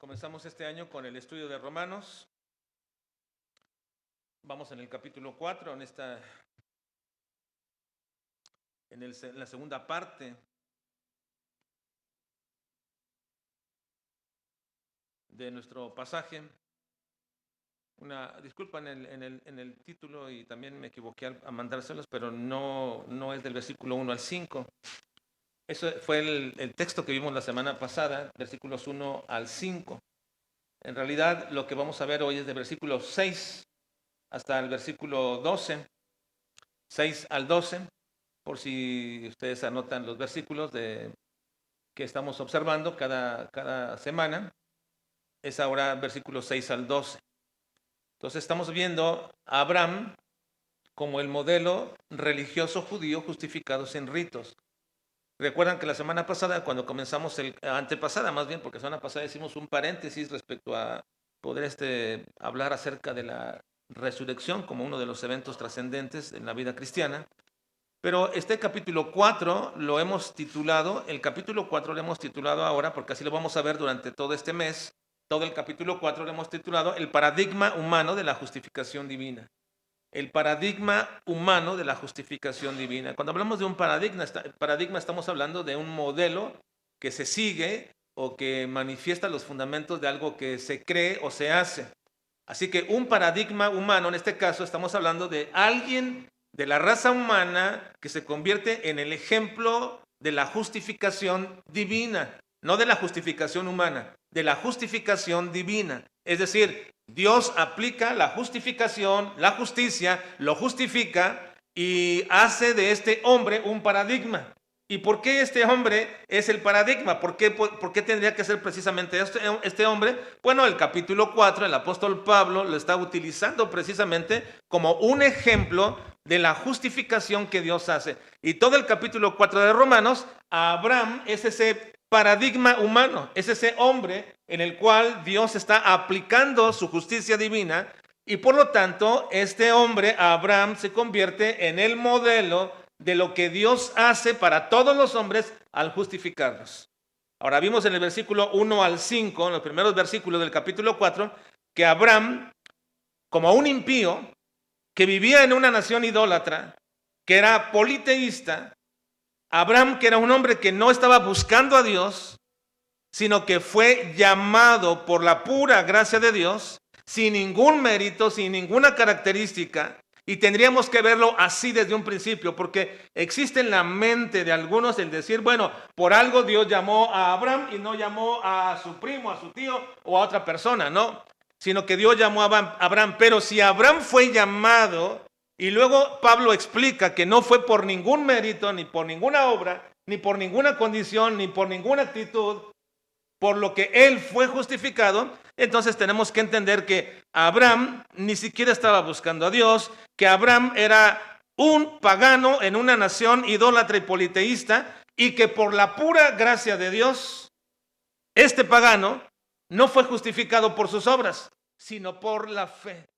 Comenzamos este año con el estudio de Romanos. Vamos en el capítulo 4, en la segunda parte de nuestro pasaje. Una disculpa en el título, y también me equivoqué a mandárselos, pero no es del versículo 1 al 5. Eso fue el texto que vimos la semana pasada, versículos 1 al 5. En realidad, lo que vamos a ver hoy es de versículo 6 hasta el versículo 12, 6 al 12, por si ustedes anotan los versículos que estamos observando cada semana. Es ahora versículos 6 al 12. Entonces estamos viendo a Abraham como el modelo religioso judío justificado sin ritos. Recuerdan que la semana pasada, cuando comenzamos antepasada más bien, porque la semana pasada hicimos un paréntesis respecto a poder hablar acerca de la resurrección como uno de los eventos trascendentes en la vida cristiana. Pero este capítulo 4 el capítulo 4 lo hemos titulado ahora, porque así lo vamos a ver durante todo este mes. Todo el capítulo 4 lo hemos titulado el paradigma humano de la justificación divina. El paradigma humano de la justificación divina. Cuando hablamos de un paradigma estamos hablando de un modelo que se sigue o que manifiesta los fundamentos de algo que se cree o se hace. Así que un paradigma humano, en este caso estamos hablando de alguien de la raza humana que se convierte en el ejemplo de la justificación divina, no de la justificación humana, de la justificación divina. Es decir, Dios aplica la justificación, la justicia, lo justifica y hace de este hombre un paradigma. ¿Y por qué este hombre es el paradigma? ¿Por qué tendría que ser precisamente este hombre? Bueno, el capítulo 4, el apóstol Pablo lo está utilizando precisamente como un ejemplo de la justificación que Dios hace. Y todo el capítulo 4 de Romanos, Abraham es ese paradigma humano, es ese hombre en el cual Dios está aplicando su justicia divina, y por lo tanto este hombre, Abraham, se convierte en el modelo de lo que Dios hace para todos los hombres al justificarlos. Ahora vimos en el versículo 1 al 5, en los primeros versículos del capítulo 4, que Abraham, como un impío, que vivía en una nación idólatra, que era politeísta, Abraham, que era un hombre que no estaba buscando a Dios, sino que fue llamado por la pura gracia de Dios, sin ningún mérito, sin ninguna característica. Y tendríamos que verlo así desde un principio, porque existe en la mente de algunos el decir, bueno, por algo Dios llamó a Abraham y no llamó a su primo, a su tío o a otra persona, ¿no? Sino que Dios llamó a Abraham. Pero si Abraham fue llamado, y luego Pablo explica que no fue por ningún mérito, ni por ninguna obra, ni por ninguna condición, ni por ninguna actitud, por lo que él fue justificado, entonces tenemos que entender que Abraham ni siquiera estaba buscando a Dios, que Abraham era un pagano en una nación idólatra y politeísta, y que por la pura gracia de Dios, este pagano no fue justificado por sus obras, sino por la fe.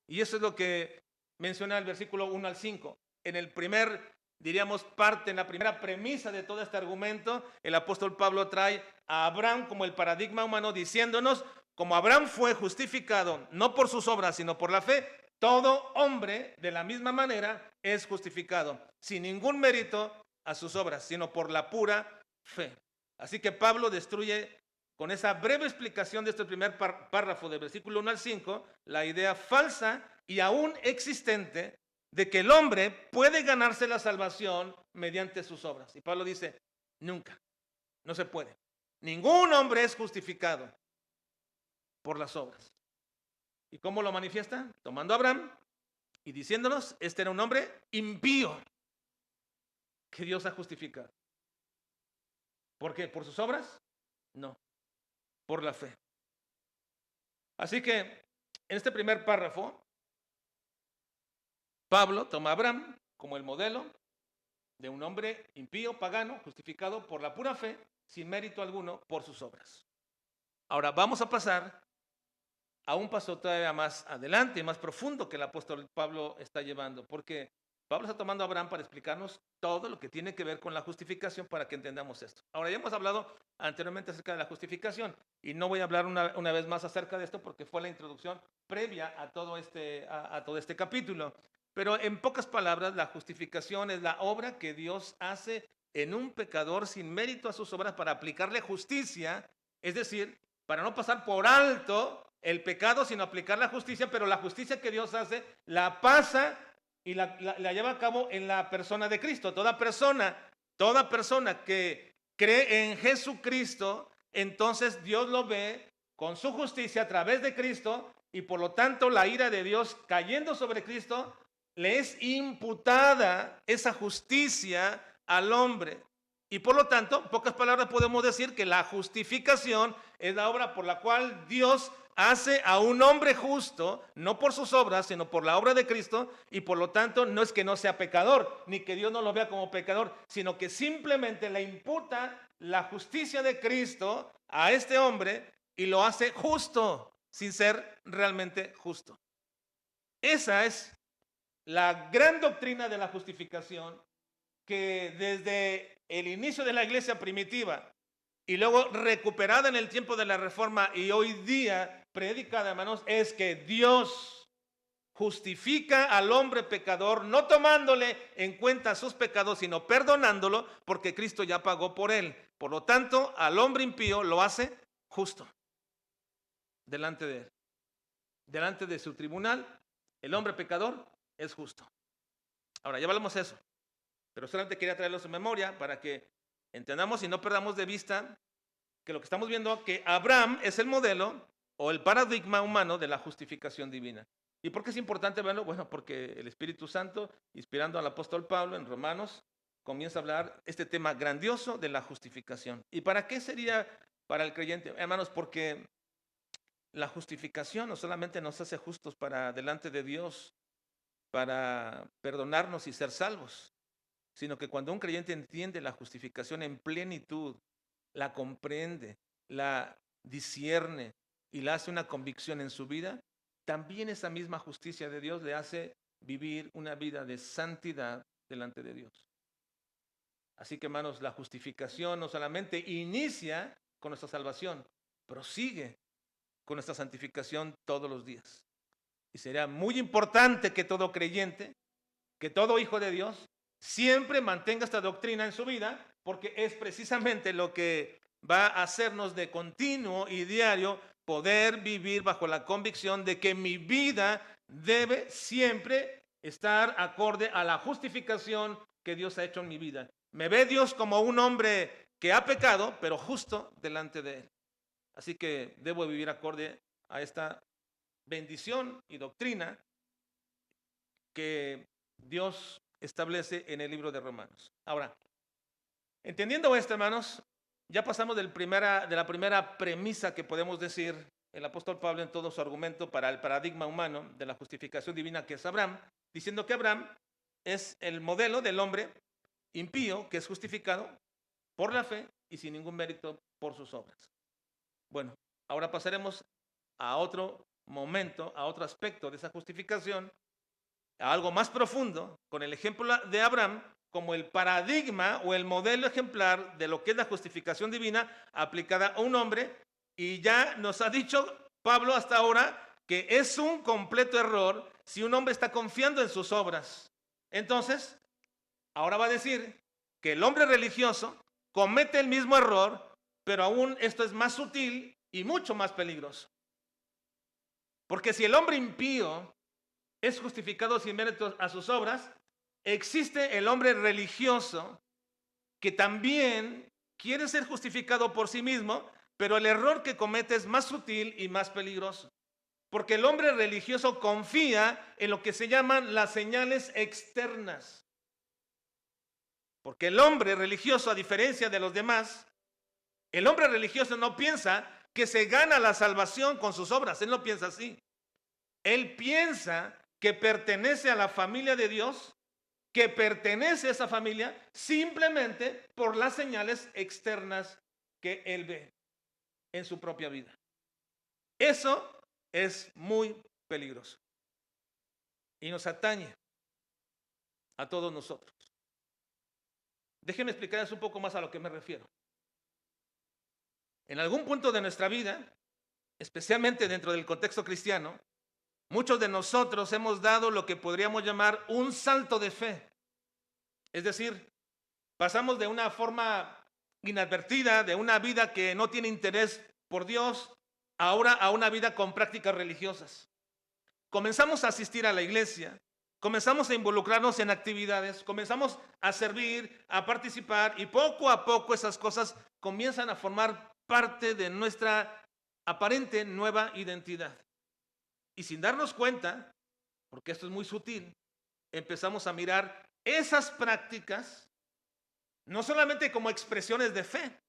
Y eso es lo que menciona el versículo 1 al 5. En el primer, diríamos, parte, en la primera premisa de todo este argumento, el apóstol Pablo trae a Abraham como el paradigma humano, diciéndonos, como Abraham fue justificado no por sus obras, sino por la fe, todo hombre de la misma manera es justificado, sin ningún mérito a sus obras, sino por la pura fe. Así que Pablo destruye con esa breve explicación de este primer párrafo del versículo 1 al 5, la idea falsa y aún existente de que el hombre puede ganarse la salvación mediante sus obras. Y Pablo dice, nunca, no se puede. Ningún hombre es justificado por las obras. ¿Y cómo lo manifiesta? Tomando a Abraham y diciéndonos, este era un hombre impío que Dios ha justificado. ¿Por qué? ¿Por sus obras? No, por la fe. Así que en este primer párrafo, Pablo toma a Abraham como el modelo de un hombre impío, pagano, justificado por la pura fe, sin mérito alguno por sus obras. Ahora vamos a pasar a un paso todavía más adelante, más profundo que el apóstol Pablo está llevando, porque Pablo está tomando a Abraham para explicarnos todo lo que tiene que ver con la justificación para que entendamos esto. Ahora, ya hemos hablado anteriormente acerca de la justificación y no voy a hablar una vez más acerca de esto porque fue la introducción previa a todo este capítulo. Pero en pocas palabras, la justificación es la obra que Dios hace en un pecador sin mérito a sus obras para aplicarle justicia, es decir, para no pasar por alto el pecado, sino aplicar la justicia, pero la justicia que Dios hace la pasa y la lleva a cabo en la persona de Cristo. Toda persona que cree en Jesucristo, entonces Dios lo ve con su justicia a través de Cristo y por lo tanto la ira de Dios cayendo sobre Cristo, le es imputada esa justicia al hombre. Y por lo tanto, en pocas palabras podemos decir que la justificación es la obra por la cual Dios hace a un hombre justo, no por sus obras, sino por la obra de Cristo, y por lo tanto no es que no sea pecador, ni que Dios no lo vea como pecador, sino que simplemente le imputa la justicia de Cristo a este hombre y lo hace justo, sin ser realmente justo. Esa es la gran doctrina de la justificación que desde el inicio de la iglesia primitiva y luego recuperada en el tiempo de la Reforma y hoy día predicada, hermanos, es que Dios justifica al hombre pecador, no tomándole en cuenta sus pecados, sino perdonándolo, porque Cristo ya pagó por él. Por lo tanto, al hombre impío lo hace justo delante de él. Delante de su tribunal, el hombre pecador es justo. Ahora, ya hablamos eso, pero solamente quería traerlo a su memoria para que entendamos y no perdamos de vista que lo que estamos viendo, que Abraham es el modelo o el paradigma humano de la justificación divina. ¿Y por qué es importante verlo? Bueno, porque el Espíritu Santo, inspirando al apóstol Pablo en Romanos, comienza a hablar este tema grandioso de la justificación. ¿Y para qué sería para el creyente? Hermanos, porque la justificación no solamente nos hace justos para delante de Dios, para perdonarnos y ser salvos, sino que cuando un creyente entiende la justificación en plenitud, la comprende, la discierne y la hace una convicción en su vida, también esa misma justicia de Dios le hace vivir una vida de santidad delante de Dios. Así que, hermanos, la justificación no solamente inicia con nuestra salvación, prosigue con nuestra santificación todos los días. Y sería muy importante que todo creyente, que todo hijo de Dios, siempre mantenga esta doctrina en su vida, porque es precisamente lo que va a hacernos de continuo y diario poder vivir bajo la convicción de que mi vida debe siempre estar acorde a la justificación que Dios ha hecho en mi vida. Me ve Dios como un hombre que ha pecado, pero justo delante de él. Así que debo vivir acorde a esta bendición y doctrina que Dios establece en el libro de Romanos. Ahora, entendiendo esto, hermanos, ya pasamos de la primera premisa que podemos decir el apóstol Pablo en todo su argumento para el paradigma humano de la justificación divina, que es Abraham, diciendo que Abraham es el modelo del hombre impío que es justificado por la fe y sin ningún mérito por sus obras. Bueno, ahora pasaremos a otro momento, a otro aspecto de esa justificación, a algo más profundo, con el ejemplo de Abraham como el paradigma o el modelo ejemplar de lo que es la justificación divina aplicada a un hombre. Y ya nos ha dicho Pablo hasta ahora que es un completo error si un hombre está confiando en sus obras. Entonces, ahora va a decir que el hombre religioso comete el mismo error, pero aún esto es más sutil y mucho más peligroso. Porque si el hombre impío es justificado sin mérito a sus obras, existe el hombre religioso que también quiere ser justificado por sí mismo, pero el error que comete es más sutil y más peligroso. Porque el hombre religioso confía en lo que se llaman las señales externas. Porque el hombre religioso, a diferencia de los demás, el hombre religioso no piensa que se gana la salvación con sus obras. Él no piensa así. Él piensa que pertenece a la familia de Dios, que pertenece a esa familia simplemente por las señales externas que él ve en su propia vida. Eso es muy peligroso y nos atañe. a todos nosotros. Déjenme explicarles un poco más a lo que me refiero. En algún punto de nuestra vida, especialmente dentro del contexto cristiano, muchos de nosotros hemos dado lo que podríamos llamar un salto de fe. Es decir, pasamos de una forma inadvertida, de una vida que no tiene interés por Dios, ahora a una vida con prácticas religiosas. Comenzamos a asistir a la iglesia, comenzamos a involucrarnos en actividades, comenzamos a servir, a participar y poco a poco esas cosas comienzan a formar parte de nuestra aparente nueva identidad. Y sin darnos cuenta, porque esto es muy sutil, empezamos a mirar esas prácticas no solamente como expresiones de fe,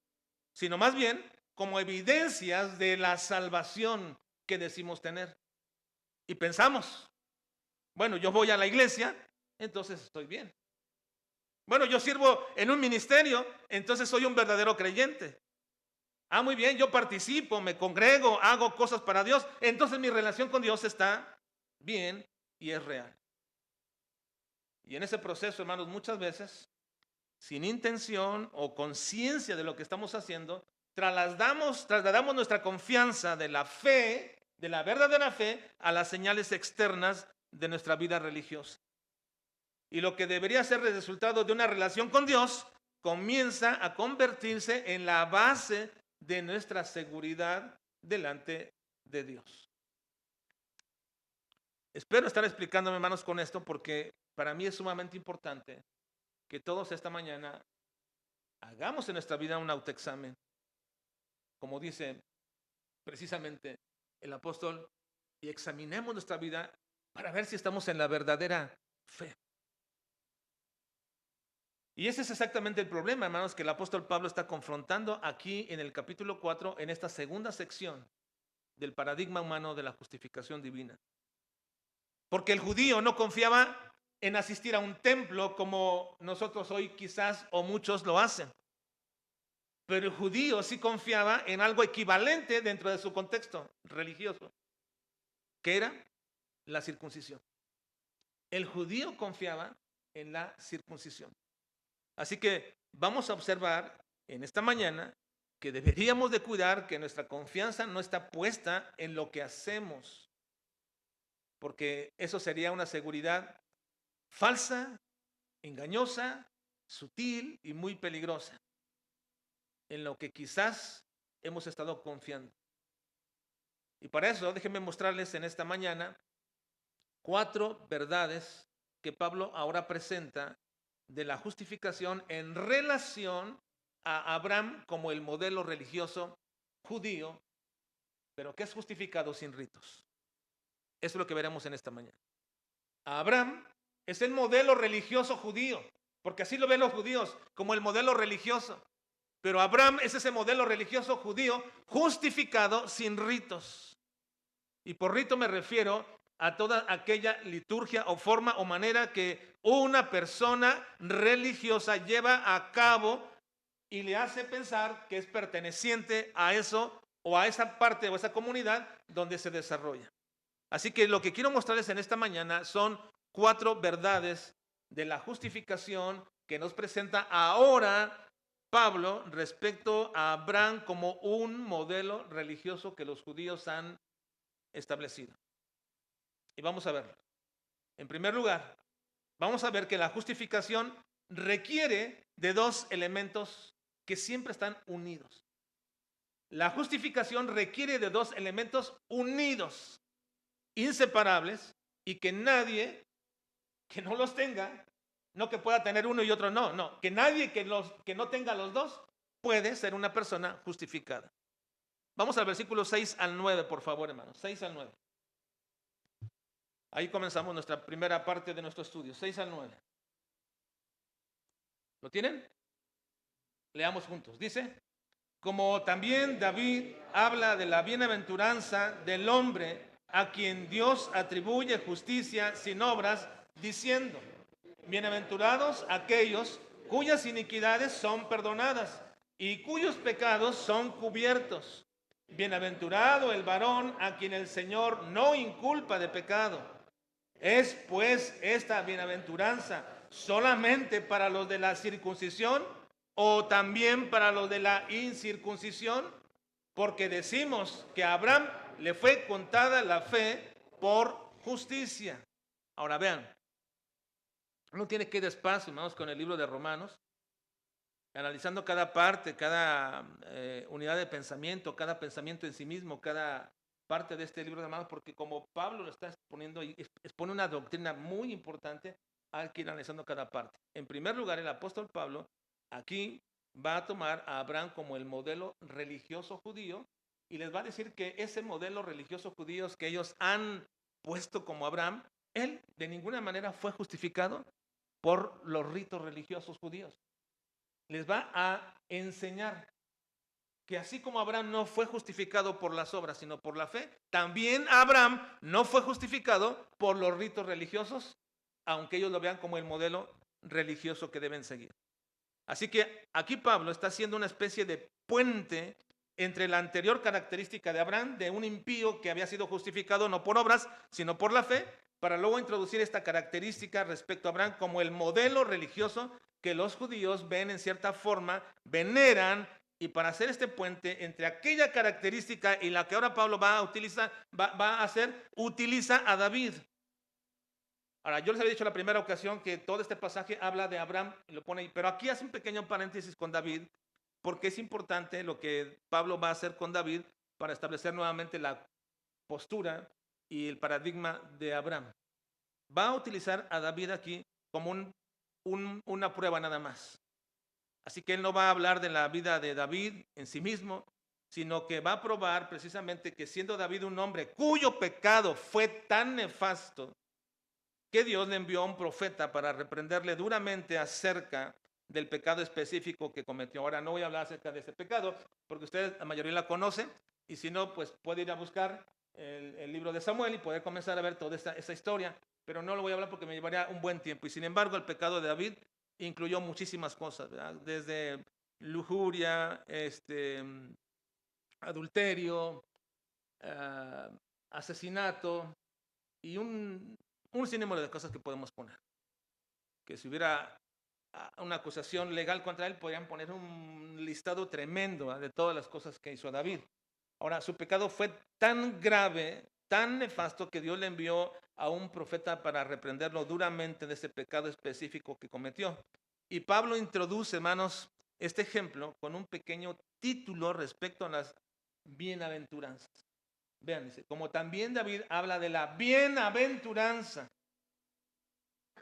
sino más bien como evidencias de la salvación que decimos tener. Y pensamos, bueno, yo voy a la iglesia, entonces estoy bien. Bueno, yo sirvo en un ministerio, entonces soy un verdadero creyente. Ah, muy bien, yo participo, me congrego, hago cosas para Dios, entonces mi relación con Dios está bien y es real. Y en ese proceso, hermanos, muchas veces, sin intención o conciencia de lo que estamos haciendo, trasladamos nuestra confianza de la fe, de la verdadera fe, a las señales externas de nuestra vida religiosa. Y lo que debería ser el resultado de una relación con Dios comienza a convertirse en la base de nuestra seguridad delante de Dios. Espero estar explicándome, hermanos, con esto porque para mí es sumamente importante que todos esta mañana hagamos en nuestra vida un autoexamen. Como dice precisamente el apóstol, y examinemos nuestra vida para ver si estamos en la verdadera fe. Y ese es exactamente el problema, hermanos, que el apóstol Pablo está confrontando aquí en el capítulo 4, en esta segunda sección del paradigma humano de la justificación divina. Porque el judío no confiaba en asistir a un templo como nosotros hoy quizás o muchos lo hacen. Pero el judío sí confiaba en algo equivalente dentro de su contexto religioso, que era la circuncisión. El judío confiaba en la circuncisión. Así que vamos a observar en esta mañana que deberíamos de cuidar que nuestra confianza no está puesta en lo que hacemos, porque eso sería una seguridad falsa, engañosa, sutil y muy peligrosa, en lo que quizás hemos estado confiando. Y para eso déjenme mostrarles en esta mañana 4 verdades que Pablo ahora presenta de la justificación en relación a Abraham como el modelo religioso judío, pero que es justificado sin ritos. Eso es lo que veremos en esta mañana. Abraham es el modelo religioso judío, porque así lo ven los judíos, como el modelo religioso. Pero Abraham es ese modelo religioso judío justificado sin ritos. Y por rito me refiero a toda aquella liturgia o forma o manera que una persona religiosa lleva a cabo y le hace pensar que es perteneciente a eso o a esa parte o a esa comunidad donde se desarrolla. Así que lo que quiero mostrarles en esta mañana son 4 verdades de la justificación que nos presenta ahora Pablo respecto a Abraham como un modelo religioso que los judíos han establecido. Y vamos a verlo. En primer lugar, vamos a ver que la justificación requiere de 2 elementos que siempre están unidos. La justificación requiere de 2 elementos unidos, inseparables, y que nadie que no los tenga, no que pueda tener uno y otro no, que nadie que no tenga los 2 puede ser una persona justificada. Vamos al versículo 6 al 9, por favor, hermanos, 6 al 9. Ahí comenzamos nuestra primera parte de nuestro estudio, 6 al 9. ¿Lo tienen? Leamos juntos. Dice, como también David habla de la bienaventuranza del hombre a quien Dios atribuye justicia sin obras, diciendo, bienaventurados aquellos cuyas iniquidades son perdonadas y cuyos pecados son cubiertos. Bienaventurado el varón a quien el Señor no inculpa de pecado. Es pues esta bienaventuranza solamente para los de la circuncisión o también para los de la incircuncisión? Porque decimos que a Abraham le fue contada la fe por justicia. Ahora vean, uno tiene que ir despacio, hermanos, con el libro de Romanos, analizando cada parte, cada unidad de pensamiento, cada pensamiento en sí mismo, cada parte de este libro de Romanos, porque como Pablo lo está exponiendo, expone una doctrina muy importante, hay que ir analizando cada parte. En primer lugar, el apóstol Pablo aquí va a tomar a Abraham como el modelo religioso judío y les va a decir que ese modelo religioso judío que ellos han puesto como Abraham, él de ninguna manera fue justificado por los ritos religiosos judíos. Les va a enseñar que así como Abraham no fue justificado por las obras, sino por la fe, también Abraham no fue justificado por los ritos religiosos, aunque ellos lo vean como el modelo religioso que deben seguir. Así que aquí Pablo está haciendo una especie de puente entre la anterior característica de Abraham, de un impío que había sido justificado no por obras, sino por la fe, para luego introducir esta característica respecto a Abraham como el modelo religioso que los judíos ven en cierta forma, veneran, y para hacer este puente entre aquella característica y la que ahora Pablo va a utilizar, utiliza a David. Ahora, yo les había dicho en la primera ocasión que todo este pasaje habla de Abraham, y lo pone ahí, pero aquí hace un pequeño paréntesis con David, porque es importante lo que Pablo va a hacer con David para establecer nuevamente la postura y el paradigma de Abraham. Va a utilizar a David aquí como una prueba nada más. Así que él no va a hablar de la vida de David en sí mismo, sino que va a probar precisamente que siendo David un hombre cuyo pecado fue tan nefasto, que Dios le envió a un profeta para reprenderle duramente acerca del pecado específico que cometió. Ahora no voy a hablar acerca de ese pecado, porque ustedes la mayoría la conocen, y si no, pues puede ir a buscar el libro de Samuel y poder comenzar a ver toda esa historia, pero no lo voy a hablar porque me llevaría un buen tiempo. Y sin embargo, el pecado de David incluyó muchísimas cosas, ¿verdad? Desde lujuria, adulterio, asesinato y un sinnúmero de cosas que podemos poner. Que si hubiera una acusación legal contra él, podrían poner un listado tremendo de todas las cosas que hizo David. Ahora, su pecado fue tan grave, tan nefasto, que Dios le envió a un profeta para reprenderlo duramente de ese pecado específico que cometió. Y Pablo introduce, hermanos, este ejemplo con un pequeño título respecto a las bienaventuranzas. Vean, dice, como también David habla de la bienaventuranza.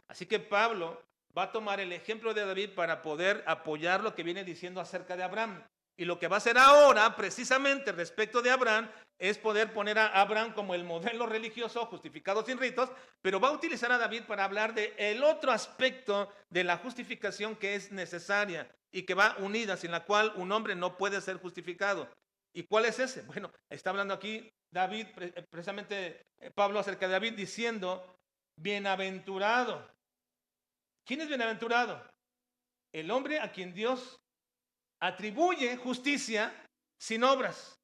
Así que Pablo va a tomar el ejemplo de David para poder apoyar lo que viene diciendo acerca de Abraham. Y lo que va a hacer ahora, precisamente respecto de Abraham, es poder poner a Abraham como el modelo religioso justificado sin ritos, pero va a utilizar a David para hablar de el otro aspecto de la justificación que es necesaria y que va unida, sin la cual un hombre no puede ser justificado. ¿Y cuál es ese? Bueno, está hablando aquí David, precisamente Pablo acerca de David, diciendo, bienaventurado. ¿Quién es bienaventurado? El hombre a quien Dios atribuye justicia sin obras.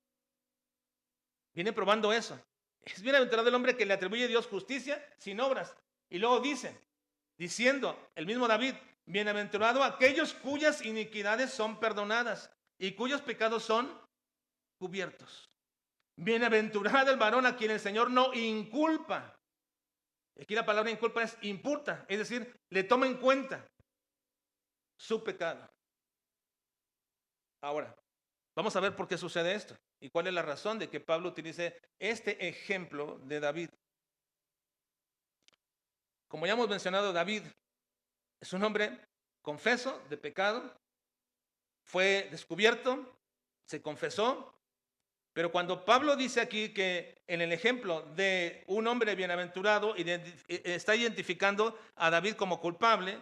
Viene probando eso. Es bienaventurado el hombre que le atribuye a Dios justicia sin obras. Y luego dice, diciendo el mismo David, bienaventurado aquellos cuyas iniquidades son perdonadas y cuyos pecados son cubiertos. Bienaventurado el varón a quien el Señor no inculpa. Aquí la palabra inculpa es imputa, es decir, le toma en cuenta su pecado. Ahora, vamos a ver por qué sucede esto y cuál es la razón de que Pablo utilice este ejemplo de David. Como ya hemos mencionado, David es un hombre confeso de pecado, fue descubierto, se confesó, pero cuando Pablo dice aquí que en el ejemplo de un hombre bienaventurado está identificando a David como culpable,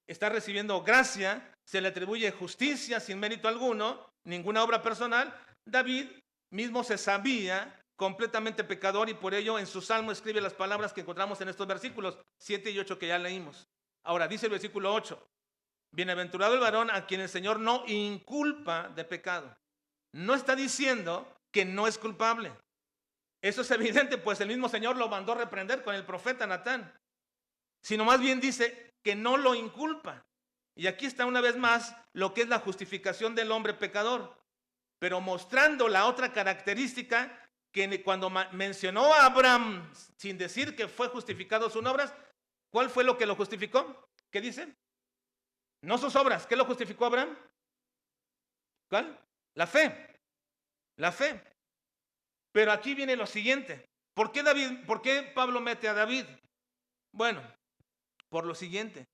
está recibiendo gracia, se le atribuye justicia sin mérito alguno, ninguna obra personal, David mismo se sabía completamente pecador y por ello en su salmo escribe las palabras que encontramos en estos versículos 7 y 8 que ya leímos. Ahora dice el versículo 8, bienaventurado el varón a quien el Señor no inculpa de pecado. No está diciendo que no es culpable. Eso es evidente, pues el mismo Señor lo mandó reprender con el profeta Natán. Sino más bien dice, que no lo inculpa. Y aquí está una vez más lo que es la justificación del hombre pecador, pero mostrando la otra característica que cuando mencionó a Abraham sin decir que fue justificado sus obras, ¿cuál fue lo que lo justificó? ¿Qué dice? No sus obras. ¿Qué lo justificó Abraham? ¿Cuál? La fe. La fe. Pero aquí viene lo siguiente. ¿Por qué Pablo mete a David? Bueno, por lo siguiente.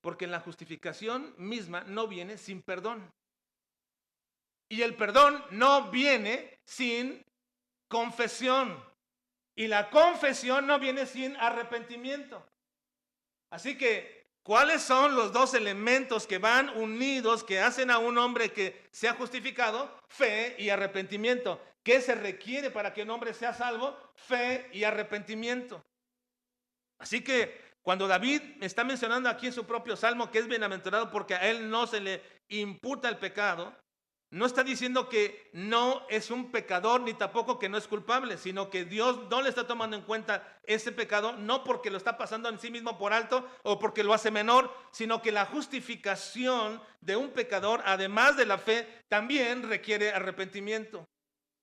Porque la justificación misma no viene sin perdón. Y el perdón no viene sin confesión. Y la confesión no viene sin arrepentimiento. Así que, ¿cuáles son los dos elementos que van unidos, que hacen a un hombre que sea justificado? Fe y arrepentimiento. ¿Qué se requiere para que un hombre sea salvo? Fe y arrepentimiento. Así que cuando David está mencionando aquí en su propio salmo que es bienaventurado porque a él no se le imputa el pecado, no está diciendo que no es un pecador ni tampoco que no es culpable, sino que Dios no le está tomando en cuenta ese pecado, no porque lo está pasando en sí mismo por alto o porque lo hace menor, sino que la justificación de un pecador, además de la fe, también requiere arrepentimiento.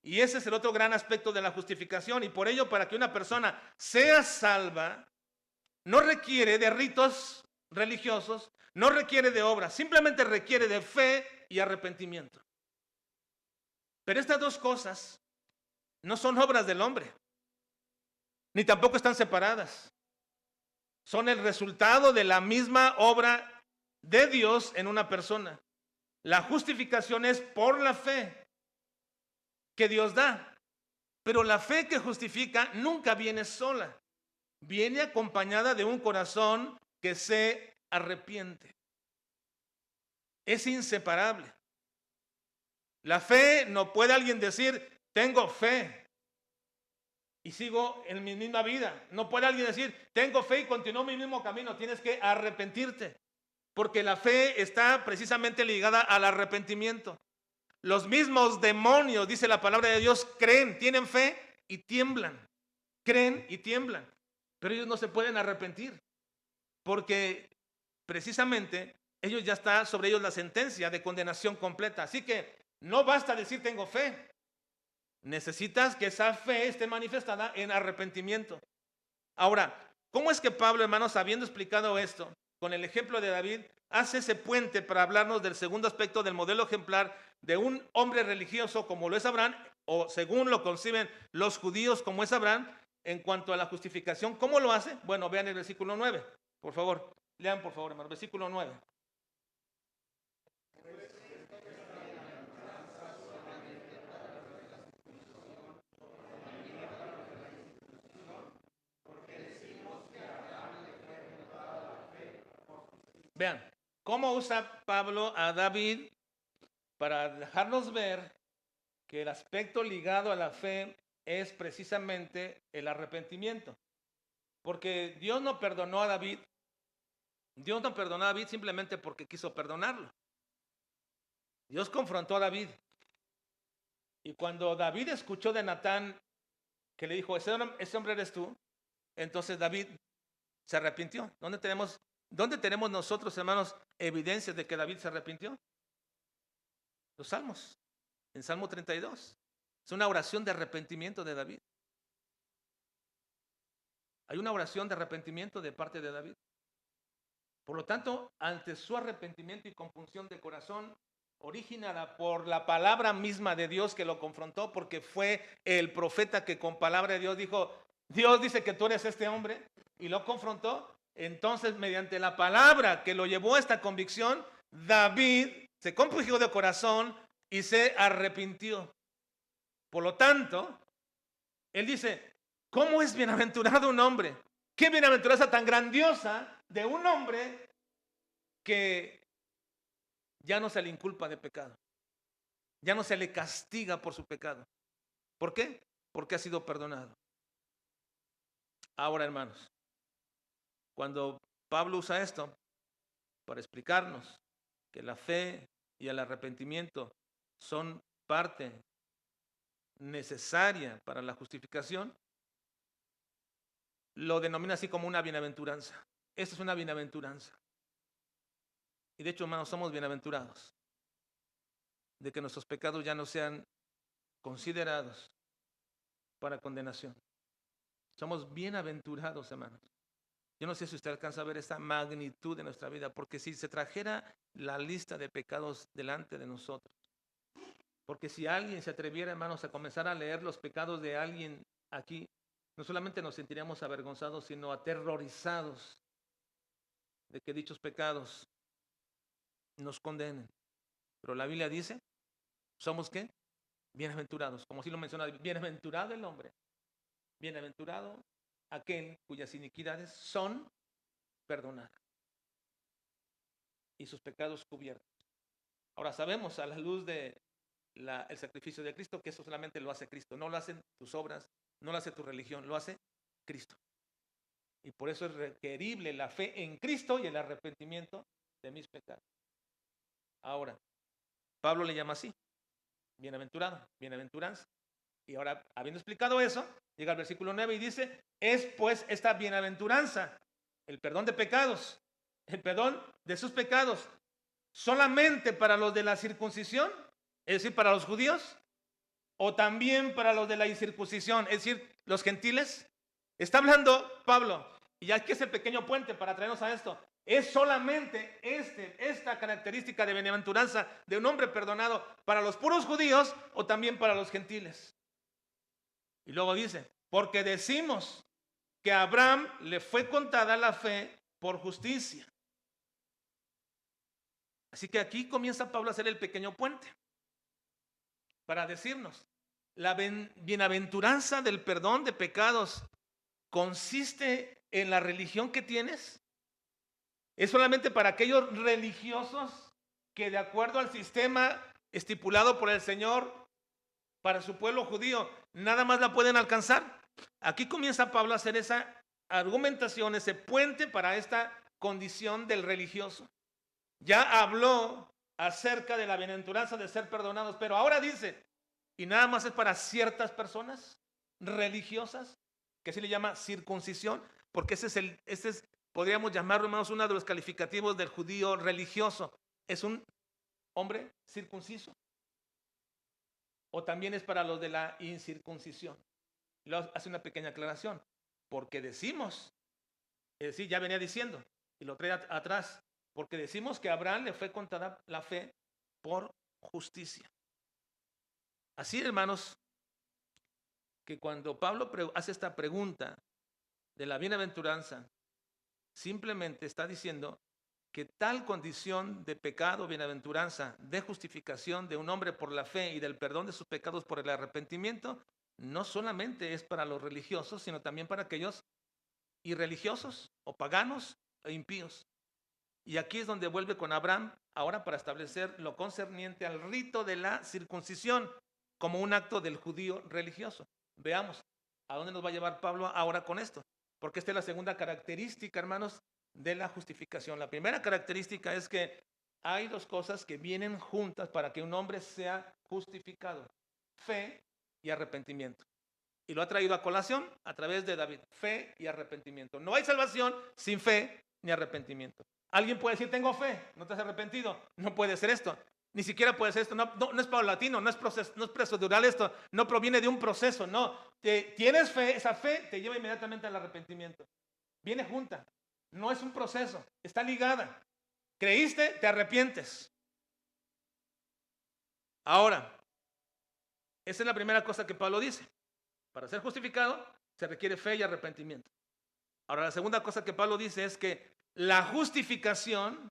Y ese es el otro gran aspecto de la justificación. Y por ello, para que una persona sea salva, no requiere de ritos religiosos, no requiere de obras, simplemente requiere de fe y arrepentimiento. Pero estas dos cosas no son obras del hombre, ni tampoco están separadas. Son el resultado de la misma obra de Dios en una persona. La justificación es por la fe que Dios da. Pero la fe que justifica nunca viene sola. Viene acompañada de un corazón que se arrepiente. Es inseparable. La fe no puede alguien decir, tengo fe y sigo en mi misma vida. No puede alguien decir, tengo fe y continúo mi mismo camino. Tienes que arrepentirte. Porque la fe está precisamente ligada al arrepentimiento. Los mismos demonios, dice la palabra de Dios, creen, tienen fe y tiemblan. Creen y tiemblan. Pero ellos no se pueden arrepentir. Porque precisamente ellos ya está sobre ellos la sentencia de condenación completa. Así que no basta decir tengo fe. Necesitas que esa fe esté manifestada en arrepentimiento. Ahora, ¿cómo es que Pablo, hermanos, habiendo explicado esto, con el ejemplo de David, hace ese puente para hablarnos del segundo aspecto del modelo ejemplar de un hombre religioso como lo es Abraham, o según lo conciben los judíos como es Abraham, en cuanto a la justificación? ¿Cómo lo hace? Bueno, vean el versículo 9, por favor. Lean, por favor, hermanos, versículo 9. Vean, ¿cómo usa Pablo a David para dejarnos ver que el aspecto ligado a la fe es precisamente el arrepentimiento? Porque Dios no perdonó a David. Dios no perdonó a David simplemente porque quiso perdonarlo. Dios confrontó a David. Y cuando David escuchó de Natán que le dijo, ese hombre eres tú, entonces David se arrepintió. ¿Dónde tenemos nosotros, hermanos, evidencias de que David se arrepintió? Los salmos. En Salmo 32. Es una oración de arrepentimiento de David. Hay una oración de arrepentimiento de parte de David. Por lo tanto, ante su arrepentimiento y compunción de corazón, originada por la palabra misma de Dios que lo confrontó, porque fue el profeta que con palabra de Dios dijo, Dios dice que tú eres este hombre, y lo confrontó. Entonces, mediante la palabra que lo llevó a esta convicción, David se compungió de corazón y se arrepintió. Por lo tanto, él dice, ¿cómo es bienaventurado un hombre? ¿Qué bienaventuranza tan grandiosa de un hombre que ya no se le inculpa de pecado? Ya no se le castiga por su pecado. ¿Por qué? Porque ha sido perdonado. Ahora, hermanos, cuando Pablo usa esto para explicarnos que la fe y el arrepentimiento son parte necesaria para la justificación, lo denomina así como una bienaventuranza. Esta es una bienaventuranza. Y de hecho, hermanos, somos bienaventurados de que nuestros pecados ya no sean considerados para condenación. Somos bienaventurados, hermanos. Yo no sé si usted alcanza a ver esta magnitud de nuestra vida, porque si se trajera la lista de pecados delante de nosotros, porque si alguien se atreviera, hermanos, a comenzar a leer los pecados de alguien aquí, no solamente nos sentiríamos avergonzados, sino aterrorizados de que dichos pecados nos condenen. Pero la Biblia dice, ¿somos qué? Bienaventurados, como así lo menciona, bienaventurado el hombre, bienaventurado aquel cuyas iniquidades son perdonadas y sus pecados cubiertos. Ahora sabemos a la luz de el sacrificio de Cristo que eso solamente lo hace Cristo, no lo hacen tus obras, no lo hace tu religión, lo hace Cristo. Y por eso es requerible la fe en Cristo y el arrepentimiento de mis pecados. Ahora, Pablo le llama así, bienaventurado, bienaventuranza. Y ahora, habiendo explicado eso, llega al versículo 9 y dice, es pues esta bienaventuranza, el perdón de pecados, el perdón de sus pecados, solamente para los de la circuncisión, es decir, para los judíos, o también para los de la incircuncisión, es decir, los gentiles. Está hablando Pablo, y aquí es el pequeño puente para traernos a esto. Es solamente esta característica de bienaventuranza de un hombre perdonado para los puros judíos o también para los gentiles. Y luego dice, porque decimos que a Abraham le fue contada la fe por justicia. Así que aquí comienza Pablo a hacer el pequeño puente para decirnos, la bienaventuranza del perdón de pecados consiste en la religión que tienes. Es solamente para aquellos religiosos que de acuerdo al sistema estipulado por el Señor para su pueblo judío, nada más la pueden alcanzar. Aquí comienza Pablo a hacer esa argumentación, ese puente para esta condición del religioso. Ya habló acerca de la bienaventuranza de ser perdonados, pero ahora dice, y nada más es para ciertas personas religiosas, que se le llama circuncisión, porque ese es, podríamos llamarlo, hermanos, uno de los calificativos del judío religioso. Es un hombre circunciso. O también es para los de la incircuncisión. Luego hace una pequeña aclaración, porque decimos, es decir, ya venía diciendo, y lo trae atrás, porque decimos que a Abraham le fue contada la fe por justicia. Así, hermanos, que cuando Pablo hace esta pregunta de la bienaventuranza, simplemente está diciendo que tal condición de pecado, bienaventuranza, de justificación de un hombre por la fe y del perdón de sus pecados por el arrepentimiento, no solamente es para los religiosos, sino también para aquellos irreligiosos o paganos e impíos. Y aquí es donde vuelve con Abraham, ahora para establecer lo concerniente al rito de la circuncisión como un acto del judío religioso. Veamos a dónde nos va a llevar Pablo ahora con esto, porque esta es la segunda característica, hermanos, de la justificación. La primera característica es que hay dos cosas que vienen juntas para que un hombre sea justificado: fe y arrepentimiento. Y lo ha traído a colación a través de David: fe y arrepentimiento. No hay salvación sin fe ni arrepentimiento. Alguien puede decir, tengo fe, no te has arrepentido. No puede ser esto. Ni siquiera puede ser esto. No es paulatino, no es procedural esto. No proviene de un proceso, no. Tienes fe, esa fe te lleva inmediatamente al arrepentimiento. Viene junta. No es un proceso, está ligada. Creíste, te arrepientes. Ahora, esa es la primera cosa que Pablo dice. Para ser justificado se requiere fe y arrepentimiento. Ahora, la segunda cosa que Pablo dice es que la justificación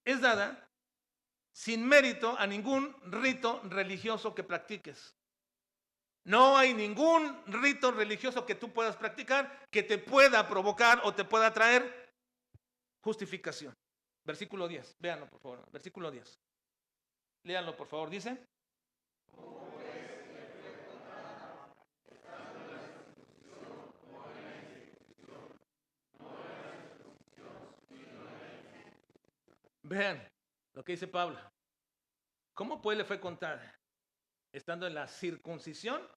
es dada sin mérito a ningún rito religioso que practiques. No hay ningún rito religioso que tú puedas practicar que te pueda provocar o te pueda traer justificación. Versículo 10, véanlo por favor, versículo 10. Léanlo por favor, dice. Vean lo que dice Pablo. ¿Cómo pues le fue contada? Estando en la circuncisión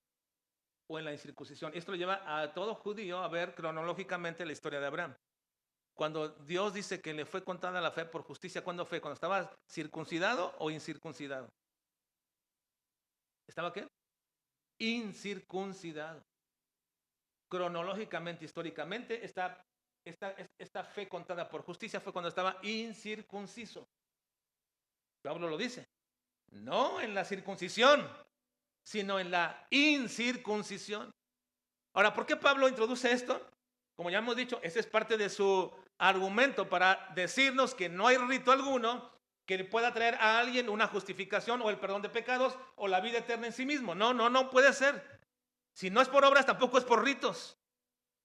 o en la incircuncisión. Esto lo lleva a todo judío a ver cronológicamente la historia de Abraham. Cuando Dios dice que le fue contada la fe por justicia, ¿cuándo fue? ¿Cuando estaba circuncidado o incircuncidado? ¿Estaba qué? Incircuncidado. Cronológicamente, históricamente, esta fe contada por justicia fue cuando estaba incircunciso. Pablo lo dice. No en la circuncisión, sino en la incircuncisión. Ahora, ¿por qué Pablo introduce esto? Como ya hemos dicho, ese es parte de su argumento para decirnos que no hay rito alguno que pueda traer a alguien una justificación o el perdón de pecados o la vida eterna en sí mismo. No puede ser. Si no es por obras, tampoco es por ritos.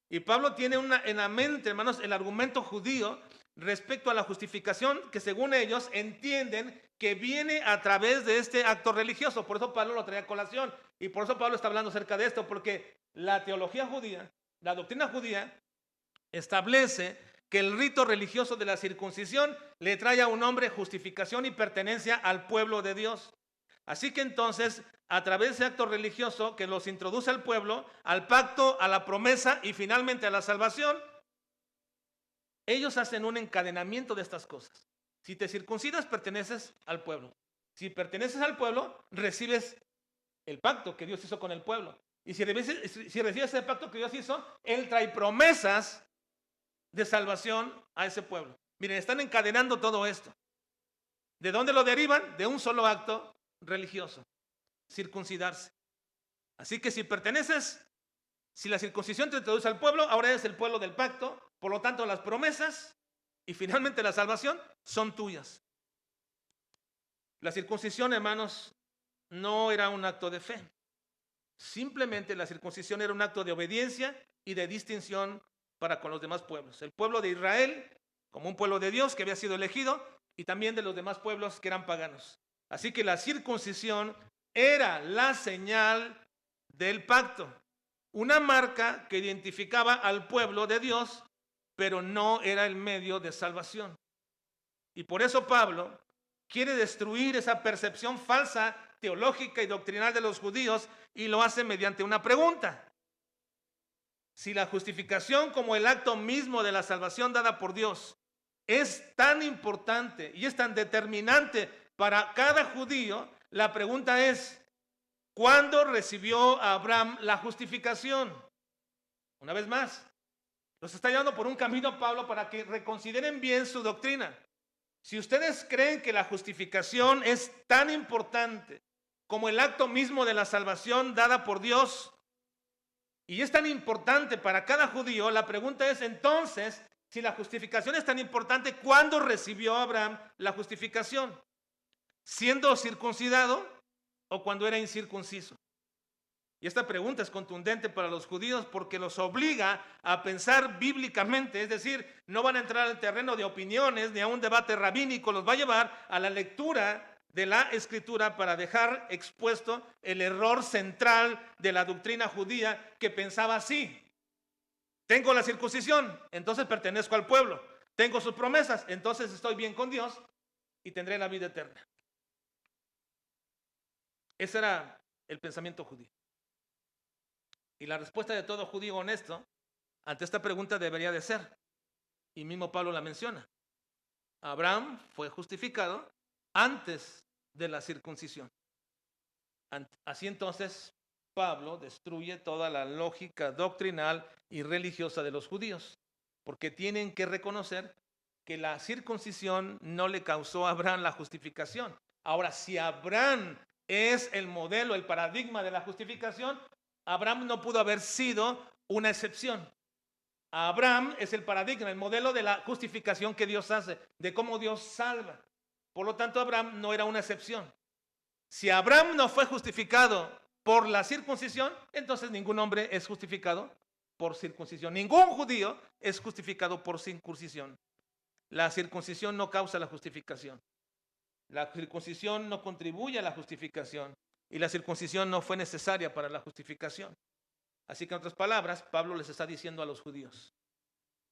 Y Pablo tiene en la mente, hermanos, el argumento judío respecto a la justificación que según ellos entienden que viene a través de este acto religioso. Por eso Pablo lo trae a colación. Y por eso Pablo está hablando acerca de esto, porque la teología judía, la doctrina judía, establece que el rito religioso de la circuncisión le trae a un hombre justificación y pertenencia al pueblo de Dios. Así que entonces, a través de ese acto religioso que los introduce al pueblo, al pacto, a la promesa y finalmente a la salvación, ellos hacen un encadenamiento de estas cosas. Si te circuncidas, perteneces al pueblo. Si perteneces al pueblo, recibes el pacto que Dios hizo con el pueblo. Y si recibes el pacto que Dios hizo, Él trae promesas de salvación a ese pueblo. Miren, están encadenando todo esto. ¿De dónde lo derivan? De un solo acto religioso, circuncidarse. Así que si perteneces, si la circuncisión te introduce al pueblo, ahora eres el pueblo del pacto, por lo tanto las promesas y finalmente la salvación son tuyas. La circuncisión, hermanos, no era un acto de fe. Simplemente la circuncisión era un acto de obediencia y de distinción para con los demás pueblos. El pueblo de Israel, como un pueblo de Dios que había sido elegido, y también de los demás pueblos que eran paganos. Así que la circuncisión era la señal del pacto, una marca que identificaba al pueblo de Dios, pero no era el medio de salvación. Y por eso Pablo quiere destruir esa percepción falsa, teológica y doctrinal de los judíos, y lo hace mediante una pregunta. Si la justificación como el acto mismo de la salvación dada por Dios es tan importante y es tan determinante para cada judío, la pregunta es, ¿cuándo recibió Abraham la justificación? Una vez más, los está llevando por un camino Pablo para que reconsideren bien su doctrina. Si ustedes creen que la justificación es tan importante como el acto mismo de la salvación dada por Dios, y es tan importante para cada judío, la pregunta es entonces, si la justificación es tan importante, ¿cuándo recibió Abraham la justificación? ¿Siendo circuncidado o cuando era incircunciso? Y esta pregunta es contundente para los judíos porque los obliga a pensar bíblicamente, es decir, no van a entrar al terreno de opiniones ni a un debate rabínico, los va a llevar a la lectura de la Escritura para dejar expuesto el error central de la doctrina judía que pensaba así. Tengo la circuncisión, entonces pertenezco al pueblo. Tengo sus promesas, entonces estoy bien con Dios y tendré la vida eterna. Ese era el pensamiento judío. Y la respuesta de todo judío honesto ante esta pregunta debería de ser, y mismo Pablo la menciona, Abraham fue justificado antes de la circuncisión. Así entonces, Pablo destruye toda la lógica doctrinal y religiosa de los judíos, porque tienen que reconocer que la circuncisión no le causó a Abraham la justificación. Ahora, si Abraham es el modelo, el paradigma de la justificación, Abraham no pudo haber sido una excepción. Abraham es el paradigma, el modelo de la justificación que Dios hace, de cómo Dios salva. Por lo tanto, Abraham no era una excepción. Si Abraham no fue justificado por la circuncisión, entonces ningún hombre es justificado por circuncisión. Ningún judío es justificado por circuncisión. La circuncisión no causa la justificación. La circuncisión no contribuye a la justificación. Y la circuncisión no fue necesaria para la justificación. Así que en otras palabras, Pablo les está diciendo a los judíos,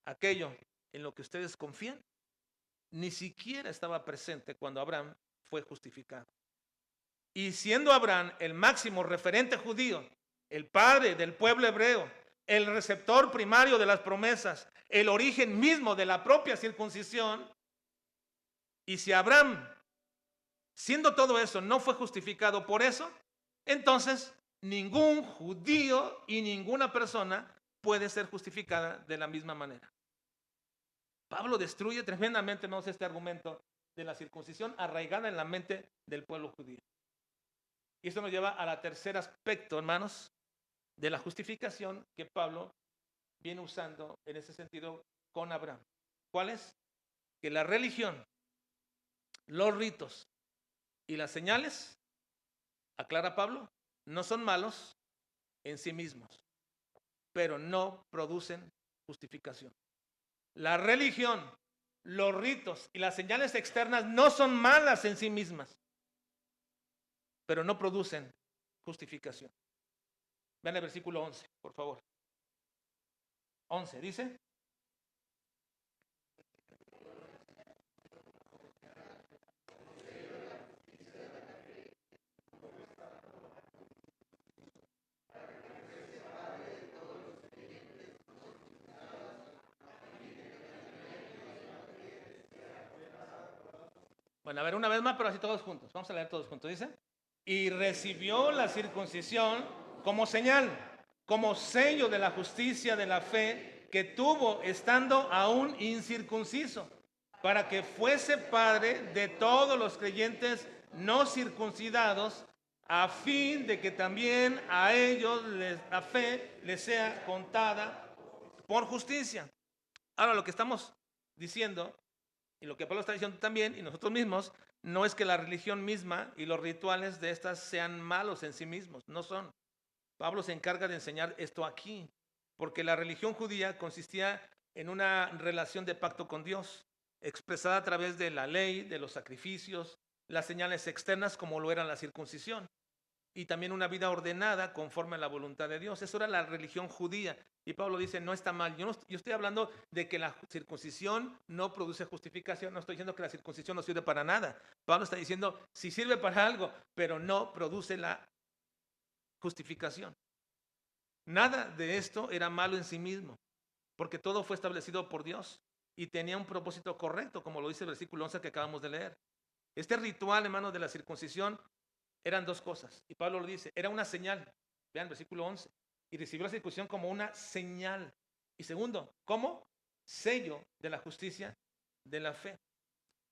aquello en lo que ustedes confían, ni siquiera estaba presente cuando Abraham fue justificado. Y siendo Abraham el máximo referente judío el padre del pueblo hebreo, el receptor primario de las promesas, el origen mismo de la propia circuncisión. Y si Abraham, siendo todo eso, no fue justificado por eso, entonces ningún judío y ninguna persona puede ser justificada de la misma manera. Pablo destruye tremendamente, hermanos, este argumento de la circuncisión arraigada en la mente del pueblo judío. Y eso nos lleva al tercer aspecto, hermanos, de la justificación que Pablo viene usando en ese sentido con Abraham. ¿Cuál es? Que la religión, los ritos y las señales, aclara Pablo, no son malos en sí mismos, pero no producen justificación. La religión, los ritos y las señales externas no son malas en sí mismas, pero no producen justificación. Vean el versículo 11, por favor. 11 dice: bueno, a ver una vez más, pero así todos juntos. Vamos a leer todos juntos. Dice: y recibió la circuncisión como señal, como sello de la justicia de la fe que tuvo estando aún incircunciso, para que fuese padre de todos los creyentes no circuncidados, a fin de que también a ellos la fe les sea contada por justicia. Ahora, lo que estamos diciendo, y lo que Pablo está diciendo también, y nosotros mismos, no es que la religión misma y los rituales de estas sean malos en sí mismos, no son. Pablo se encarga de enseñar esto aquí, porque la religión judía consistía en una relación de pacto con Dios, expresada a través de la ley, de los sacrificios, las señales externas como lo era la circuncisión, y también una vida ordenada conforme a la voluntad de Dios. Eso era la religión judía. Y Pablo dice, no está mal. Yo estoy hablando de que la circuncisión no produce justificación. No estoy diciendo que la circuncisión no sirve para nada. Pablo está diciendo, sí sirve para algo, pero no produce la justificación. Nada de esto era malo en sí mismo, porque todo fue establecido por Dios y tenía un propósito correcto, como lo dice el versículo 11 que acabamos de leer. Este ritual, hermanos, de la circuncisión eran dos cosas. Y Pablo lo dice, era una señal. Vean, versículo 11. Y recibió la circuncisión como una señal. Y segundo, ¿cómo? Sello de la justicia de la fe.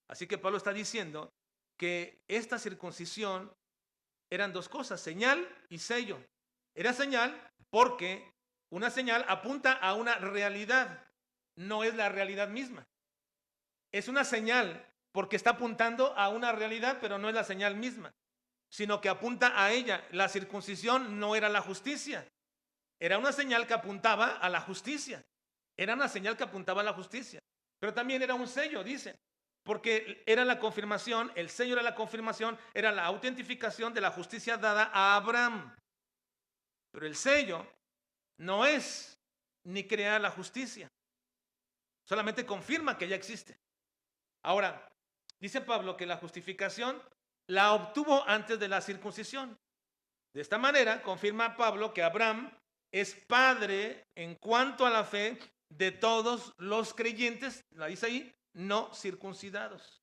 Así que Pablo está diciendo que esta circuncisión eran dos cosas, señal y sello. Era señal porque una señal apunta a una realidad, no es la realidad misma. Es una señal porque está apuntando a una realidad, pero no es la señal misma, sino que apunta a ella. La circuncisión no era la justicia, era una señal que apuntaba a la justicia. Era una señal que apuntaba a la justicia, pero también era un sello, dice, porque era la confirmación, el sello era la confirmación, era la autentificación de la justicia dada a Abraham. Pero el sello no es ni crea la justicia, solamente confirma que ya existe. Ahora, dice Pablo que la justificación la obtuvo antes de la circuncisión. De esta manera, confirma Pablo que Abraham es padre en cuanto a la fe de todos los creyentes, la dice ahí, no circuncidados.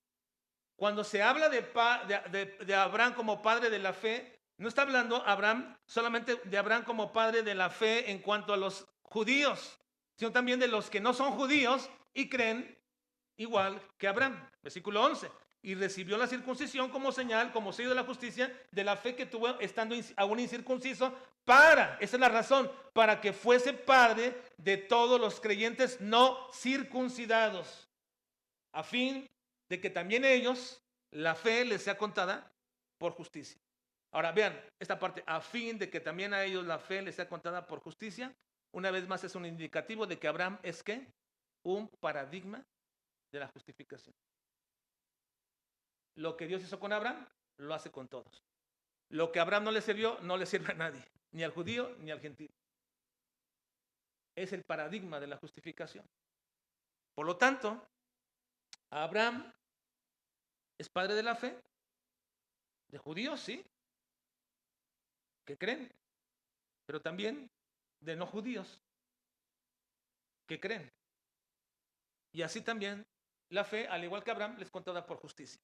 Cuando se habla de Abraham como padre de la fe, no está hablando Abraham solamente de Abraham como padre de la fe en cuanto a los judíos, sino también de los que no son judíos y creen igual que Abraham. Versículo 11. Y recibió la circuncisión como señal, como sello de la justicia, de la fe que tuvo estando aún incircunciso, esa es la razón, para que fuese padre de todos los creyentes no circuncidados, a fin de que también ellos, la fe les sea contada por justicia. Ahora vean esta parte, a fin de que también a ellos la fe les sea contada por justicia. Una vez más es un indicativo de que Abraham es ¿qué? Un paradigma de la justificación. Lo que Dios hizo con Abraham, lo hace con todos. Lo que a Abraham no le sirvió, no le sirve a nadie, ni al judío ni al gentil. Es el paradigma de la justificación. Por lo tanto, Abraham es padre de la fe, de judíos, sí, que creen, pero también de no judíos que creen. Y así también la fe, al igual que Abraham, les contada por justicia.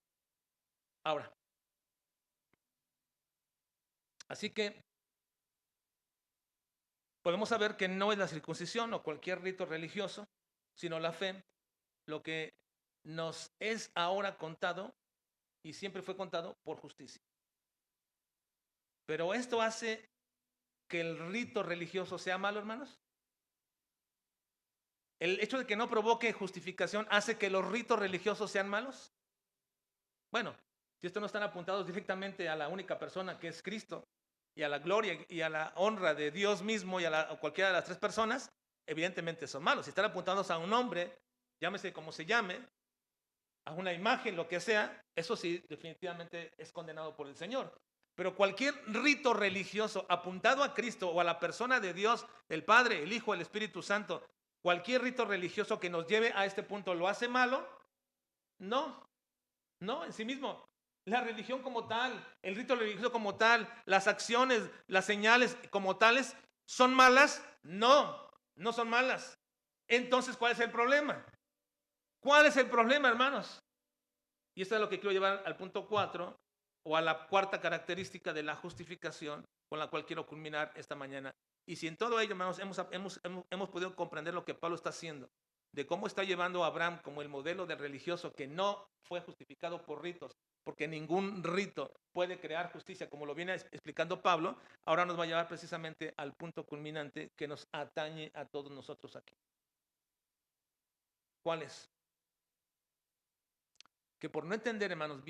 Ahora, así que podemos saber que no es la circuncisión o cualquier rito religioso, sino la fe, lo que nos es ahora contado y siempre fue contado por justicia. Pero esto hace que el rito religioso sea malo, hermanos. ¿El hecho de que no provoque justificación hace que los ritos religiosos sean malos? Bueno, si estos no están apuntados directamente a la única persona que es Cristo y a la gloria y a la honra de Dios mismo y a cualquiera de las tres personas, evidentemente son malos. Si están apuntados a un hombre, llámese como se llame, a una imagen, lo que sea, eso sí, definitivamente es condenado por el Señor. Pero cualquier rito religioso apuntado a Cristo o a la persona de Dios, el Padre, el Hijo, el Espíritu Santo, cualquier rito religioso que nos lleve a este punto, ¿lo hace malo? No, no, en sí mismo. La religión como tal, el rito religioso como tal, las acciones, las señales como tales, ¿son malas? No, no son malas. Entonces, ¿cuál es el problema? ¿Cuál es el problema, hermanos? Y esto es lo que quiero llevar al punto 4 o a la cuarta característica de la justificación con la cual quiero culminar esta mañana. Y si en todo ello, hermanos, hemos podido comprender lo que Pablo está haciendo, de cómo está llevando a Abraham como el modelo del religioso que no fue justificado por ritos, porque ningún rito puede crear justicia, como lo viene explicando Pablo, ahora nos va a llevar precisamente al punto culminante que nos atañe a todos nosotros aquí. ¿Cuál es? Que por no entender, hermanos,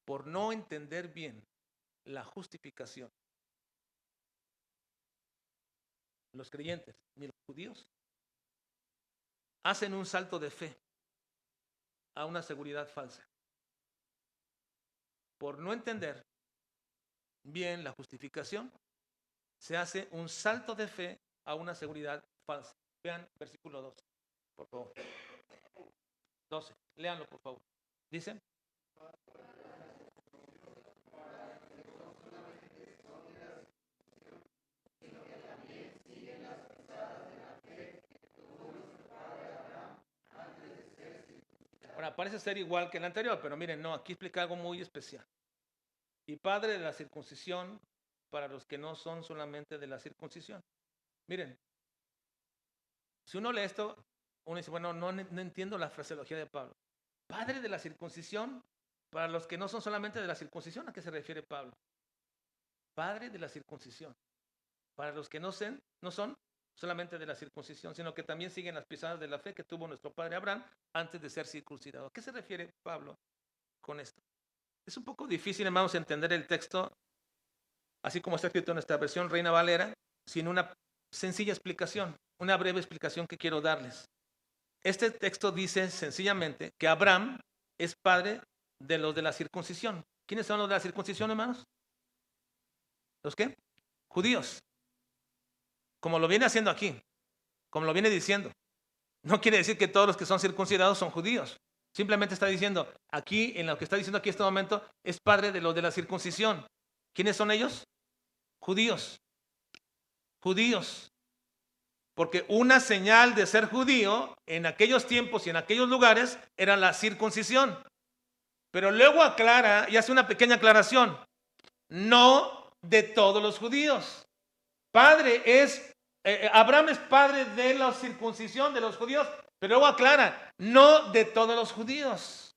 por no entender bien la justificación, los creyentes ni los judíos hacen un salto de fe a una seguridad falsa. Por no entender bien la justificación, se hace un salto de fe a una seguridad falsa. Vean versículo 12, por favor. 12, léanlo por favor. Dice: ahora, parece ser igual que el anterior, pero miren, no, aquí explica algo muy especial. Y padre de la circuncisión para los que no son solamente de la circuncisión. Miren, si uno lee esto, uno dice, bueno, no entiendo la fraseología de Pablo. Padre de la circuncisión para los que no son solamente de la circuncisión, ¿a qué se refiere Pablo? Padre de la circuncisión para los que no son solamente de la circuncisión, sino que también siguen las pisadas de la fe que tuvo nuestro padre Abraham antes de ser circuncidado. ¿A qué se refiere Pablo con esto? Es un poco difícil, hermanos, entender el texto, así como está escrito en nuestra versión Reina Valera, sin una sencilla explicación, una breve explicación que quiero darles. Este texto dice sencillamente que Abraham es padre de los de la circuncisión. ¿Quiénes son los de la circuncisión, hermanos? ¿Los qué? Judíos. Como lo viene haciendo aquí, como lo viene diciendo. No quiere decir que todos los que son circuncidados son judíos. Simplemente está diciendo, aquí, en lo que está diciendo aquí en este momento, es padre de los de la circuncisión. ¿Quiénes son ellos? Judíos. Judíos. Porque una señal de ser judío en aquellos tiempos y en aquellos lugares era la circuncisión. Pero luego aclara y hace una pequeña aclaración. No de todos los judíos. Abraham es padre de la circuncisión de los judíos, pero luego aclara, no de todos los judíos.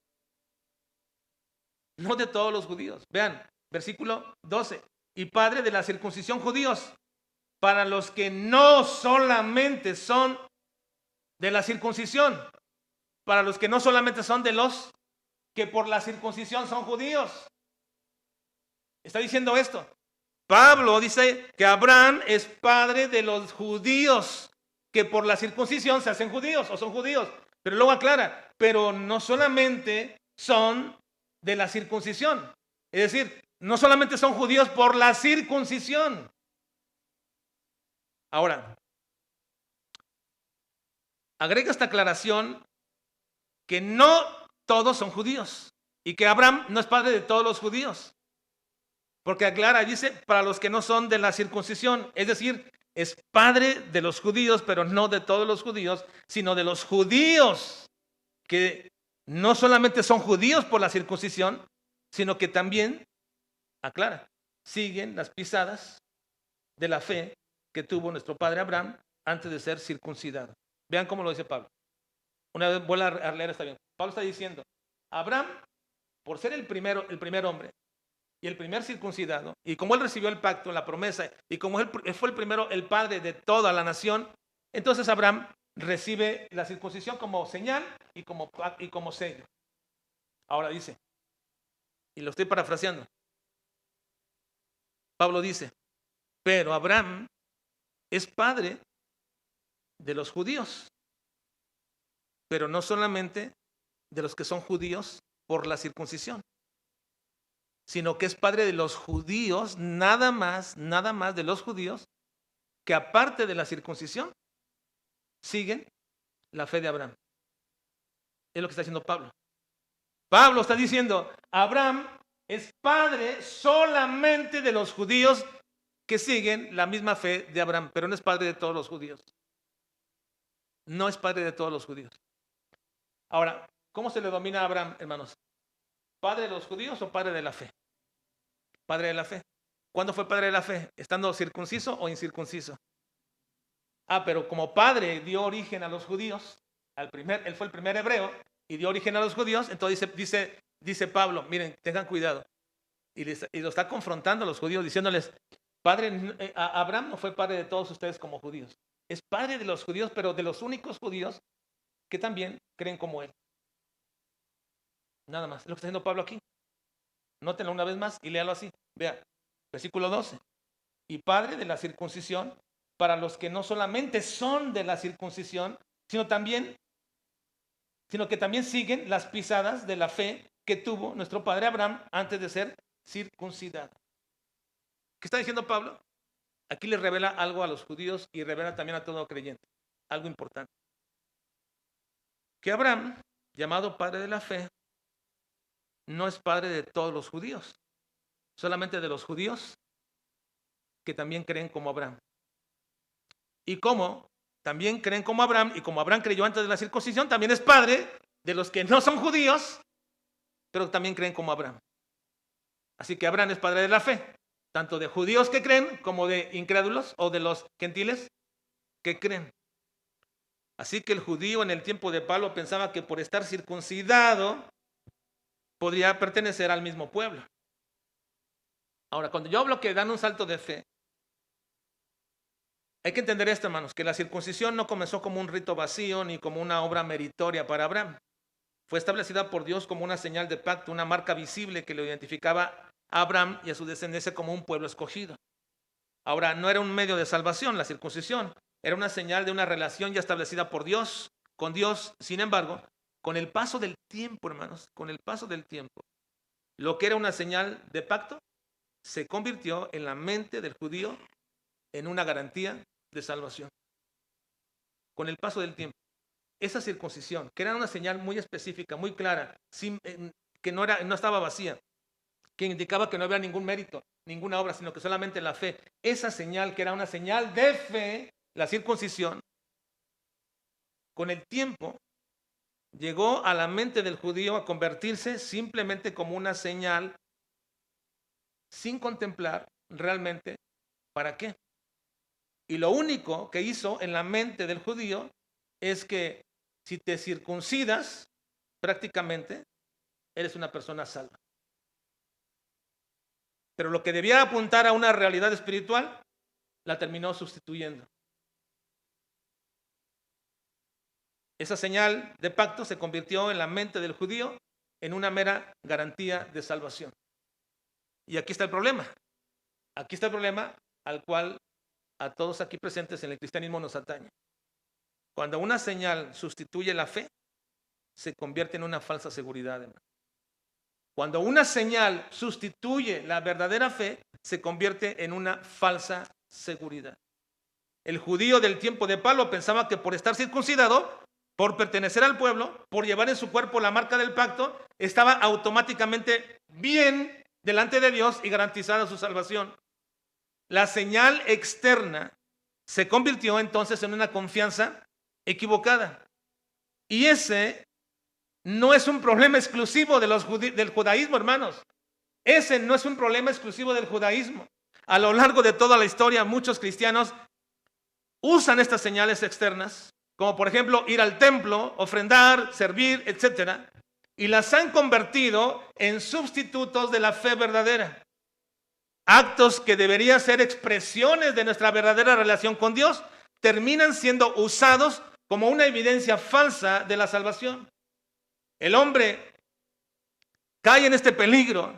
No de todos los judíos. Vean, versículo 12. Y padre de la circuncisión judíos, para los que no solamente son de la circuncisión, para los que no solamente son de los que por la circuncisión son judíos. Está diciendo esto. Pablo dice que Abraham es padre de los judíos que por la circuncisión se hacen judíos o son judíos. Pero luego aclara, pero no solamente son de la circuncisión. Es decir, no solamente son judíos por la circuncisión. Ahora, agrega esta aclaración que no todos son judíos y que Abraham no es padre de todos los judíos. Porque aclara, dice, para los que no son de la circuncisión, es decir, es padre de los judíos, pero no de todos los judíos, sino de los judíos que no solamente son judíos por la circuncisión, sino que también, aclara, siguen las pisadas de la fe que tuvo nuestro padre Abraham antes de ser circuncidado. Vean cómo lo dice Pablo. Una vez vuelvo a leer, está bien. Pablo está diciendo, Abraham, por ser el primer hombre y el primer circuncidado, y como él recibió el pacto, la promesa, y como él fue el primero, el padre de toda la nación, entonces Abraham recibe la circuncisión como señal y como sello. Ahora dice, y lo estoy parafraseando, Pablo dice, pero Abraham es padre de los judíos, pero no solamente de los que son judíos por la circuncisión, sino que es padre de los judíos, nada más de los judíos que aparte de la circuncisión siguen la fe de Abraham. Es lo que está diciendo Pablo. Pablo está diciendo, Abraham es padre solamente de los judíos que siguen la misma fe de Abraham, pero no es padre de todos los judíos. No es padre de todos los judíos. Ahora, ¿cómo se le domina a Abraham, hermanos? ¿Padre de los judíos o padre de la fe? Padre de la fe. ¿Cuándo fue padre de la fe? ¿Estando circunciso o incircunciso? Pero como padre dio origen a los judíos, él fue el primer hebreo y dio origen a los judíos, entonces dice Pablo, miren, tengan cuidado. Y lo está confrontando a los judíos diciéndoles, Abraham no fue padre de todos ustedes como judíos. Es padre de los judíos, pero de los únicos judíos que también creen como él. Nada más, lo que está diciendo Pablo aquí. Nótenlo una vez más y léalo así. Vea, versículo 12. Y padre de la circuncisión para los que no solamente son de la circuncisión, sino que también siguen las pisadas de la fe que tuvo nuestro padre Abraham antes de ser circuncidado. ¿Qué está diciendo Pablo? Aquí le revela algo a los judíos y revela también a todo creyente. Algo importante. Que Abraham, llamado padre de la fe, no es padre de todos los judíos, solamente de los judíos que también creen como Abraham. Y como también creen como Abraham, y como Abraham creyó antes de la circuncisión, también es padre de los que no son judíos, pero también creen como Abraham. Así que Abraham es padre de la fe, tanto de judíos que creen como de incrédulos o de los gentiles que creen. Así que el judío en el tiempo de Pablo pensaba que por estar circuncidado podría pertenecer al mismo pueblo. Ahora, cuando yo hablo que dan un salto de fe, hay que entender esto, hermanos, que la circuncisión no comenzó como un rito vacío ni como una obra meritoria para Abraham. Fue establecida por Dios como una señal de pacto, una marca visible que lo identificaba a Abraham y a su descendencia como un pueblo escogido. Ahora, no era un medio de salvación la circuncisión, era una señal de una relación ya establecida por Dios, con Dios. Sin embargo, con el paso del tiempo, hermanos, con el paso del tiempo, lo que era una señal de pacto se convirtió en la mente del judío en una garantía de salvación. Con el paso del tiempo, esa circuncisión, que era una señal muy específica, muy clara, que no estaba vacía, que indicaba que no había ningún mérito, ninguna obra, sino que solamente la fe. Esa señal, que era una señal de fe, la circuncisión, con el tiempo llegó a la mente del judío a convertirse simplemente como una señal sin contemplar realmente para qué. Y lo único que hizo en la mente del judío es que si te circuncidas, prácticamente eres una persona salva. Pero lo que debía apuntar a una realidad espiritual, la terminó sustituyendo. Esa señal de pacto se convirtió en la mente del judío en una mera garantía de salvación. Y aquí está el problema. Aquí está el problema al cual a todos aquí presentes en el cristianismo nos atañe. Cuando una señal sustituye la fe, se convierte en una falsa seguridad, hermano. Cuando una señal sustituye la verdadera fe, se convierte en una falsa seguridad. El judío del tiempo de Pablo pensaba que por estar circuncidado, por pertenecer al pueblo, por llevar en su cuerpo la marca del pacto, estaba automáticamente bien delante de Dios y garantizada su salvación. La señal externa se convirtió entonces en una confianza equivocada. Y ese no es un problema exclusivo del judaísmo, hermanos. Ese no es un problema exclusivo del judaísmo. A lo largo de toda la historia, muchos cristianos usan estas señales externas, como por ejemplo ir al templo, ofrendar, servir, etcétera, y las han convertido en sustitutos de la fe verdadera. Actos que deberían ser expresiones de nuestra verdadera relación con Dios, terminan siendo usados como una evidencia falsa de la salvación. El hombre cae en este peligro.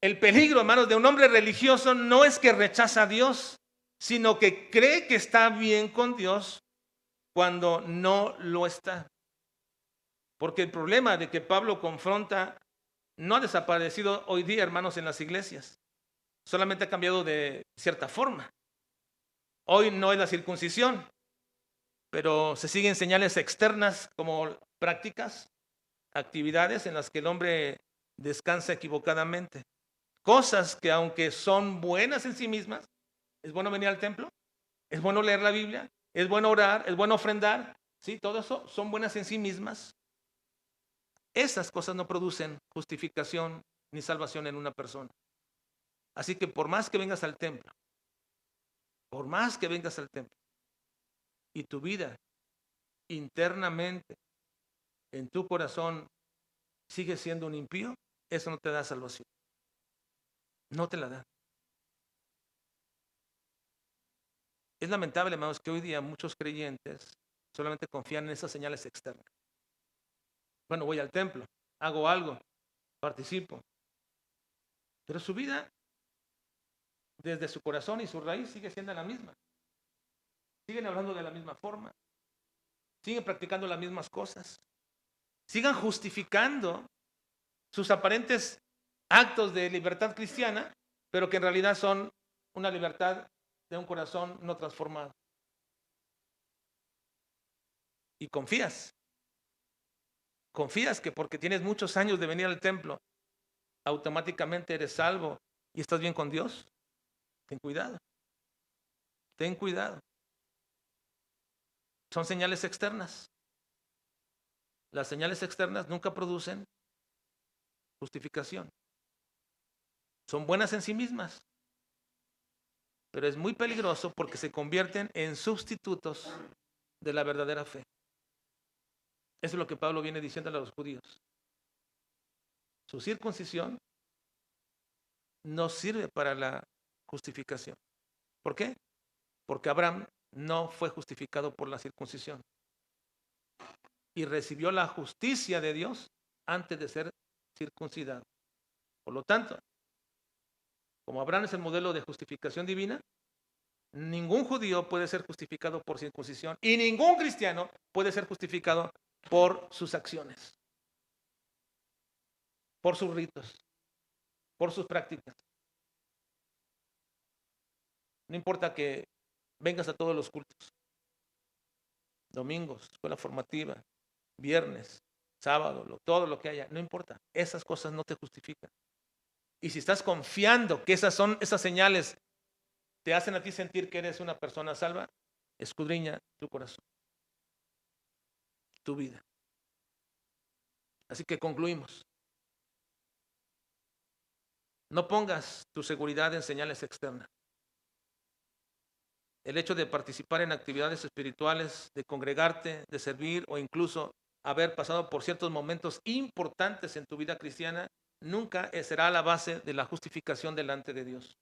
El peligro, hermanos, de un hombre religioso no es que rechaza a Dios, sino que cree que está bien con Dios cuando no lo está. Porque el problema de que Pablo confronta no ha desaparecido hoy día, hermanos, en las iglesias. Solamente ha cambiado de cierta forma. Hoy no es la circuncisión, pero se siguen señales externas como prácticas, actividades en las que el hombre descansa equivocadamente. Cosas que aunque son buenas en sí mismas, es bueno venir al templo, es bueno leer la Biblia, es bueno orar, es bueno ofrendar, ¿sí? Todo eso son buenas en sí mismas. Esas cosas no producen justificación ni salvación en una persona. Así que por más que vengas al templo, por más que vengas al templo, y tu vida internamente, en tu corazón, sigue siendo un impío, eso no te da salvación. No te la da. Es lamentable, hermanos, que hoy día muchos creyentes solamente confían en esas señales externas. Bueno, voy al templo, hago algo, participo. Pero su vida, desde su corazón y su raíz, sigue siendo la misma. Siguen hablando de la misma forma. Siguen practicando las mismas cosas. Sigan justificando sus aparentes actos de libertad cristiana, pero que en realidad son una libertad de un corazón no transformado. Y confías que porque tienes muchos años de venir al templo, automáticamente eres salvo y estás bien con Dios. Ten cuidado. Ten cuidado. Son señales externas. Las señales externas nunca producen justificación. Son buenas en sí mismas, pero es muy peligroso porque se convierten en sustitutos de la verdadera fe. Eso es lo que Pablo viene diciendo a los judíos. Su circuncisión no sirve para la justificación. ¿Por qué? Porque Abraham no fue justificado por la circuncisión y recibió la justicia de Dios antes de ser circuncidado. Por lo tanto, como Abraham es el modelo de justificación divina, ningún judío puede ser justificado por circuncisión y ningún cristiano puede ser justificado por sus acciones, por sus ritos, por sus prácticas. No importa que vengas a todos los cultos, domingos, escuela formativa, viernes, sábado, todo lo que haya, no importa. Esas cosas no te justifican. Y si estás confiando que esas señales te hacen a ti sentir que eres una persona salva, escudriña tu corazón, tu vida. Así que concluimos. No pongas tu seguridad en señales externas. El hecho de participar en actividades espirituales, de congregarte, de servir o incluso haber pasado por ciertos momentos importantes en tu vida cristiana, nunca será la base de la justificación delante de Dios.